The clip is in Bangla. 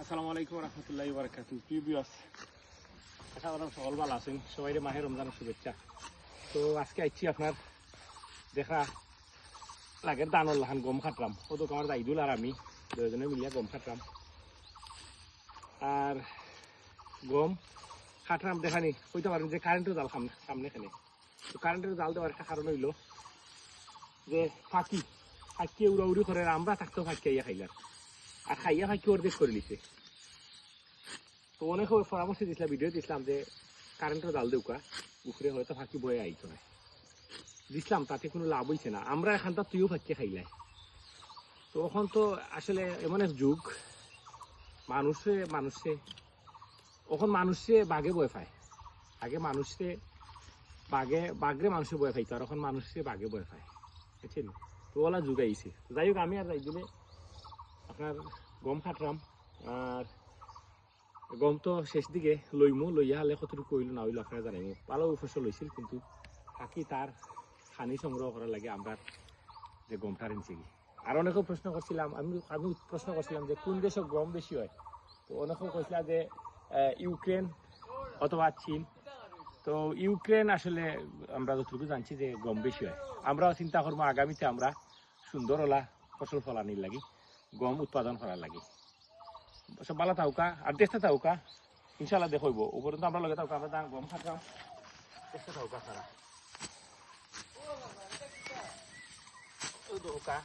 আসসালামু আলাইকুম রহমতুল্লাহি বারাকাতুহু। প্রিয় ভিউয়ার্স, আশা করি সকল ভালো আছেন। সবাই মাহে রমজানের শুভেচ্ছা। তো আজকে আইছি আপনার দেখা লাগের দানর লাহান গম খাটলাম। কত আমার দাইদুল আর আমি দুজনে মিলিয়া গম খাটলাম। আর গম খাটলাম দেখানি কইতে পারেন যে কারেন্টের জাল সামনে এখানে। তো কারেন্টের জাল দেওয়ার একটা কারণ হইল যে ফাঁকি উড়াউড়ি করে, আমরা থাকতেও ফাঁকি খাইয়া খাইলাম, আর খাইয়া ফাঁকি অর্ধেক করে নিছে। তো অনেক পরামর্শ দিয়েছিলাম, ভিডিও দিয়েছিলাম যে কারেন্টের জাল দেউকা উপরে হয়তো ফাঁকি বয়ে আইতো না, দিছিলাম, তাতে কোনো লাভ হয়েছে না। আমরা এখানটা তুইও ফাঁকি খাইলাই। তো এখন তো আসলে এমন এক যুগ, মানুষে এখন মানুষে বাঘে বয়ে পায়। আগে মানুষে বাঘরে মানুষে বয়ে পাইতো, আর এখন মানুষে বাঘে বয়ে পায়, বুঝছেন? তো ওলা যুগ আইছে। যাই হোক, আমি আর যাই দিলে আপনার গম খাটলাম। আর গম তো শেষ দিকে লইয়া হলে কতটুকু হইল না হইল আপনারা জানাইনি। ভালো ফসল হয়েছিল, কিন্তু থাকি তার খানি সংগ্রহ করার লাগে আমরা যে গমটা আনছি। আর অনেকেও প্রশ্ন করছিলাম, আমি প্রশ্ন করছিলাম যে কোন দেশে গম বেশি হয়। তো অনেকেও কইছিলাম যে ইউক্রেন অথবা চীন। তো ইউক্রেন আসলে আমরা যতটুকু জানছি যে গম বেশি হয়। আমরাও চিন্তা করবো আগামীতে আমরা সুন্দর ওলা ফসল ফলানির লাগি, গম উৎপাদন করার লাগি। সব ভালো থাকুকা আর দেশে থাকুকা, ইনশাল্লাহ দেখব। উপরন্ত আমরা লগে থাকুকা, আমরা গম খাতাম দেশে থাকুকা সারা থাকুকা।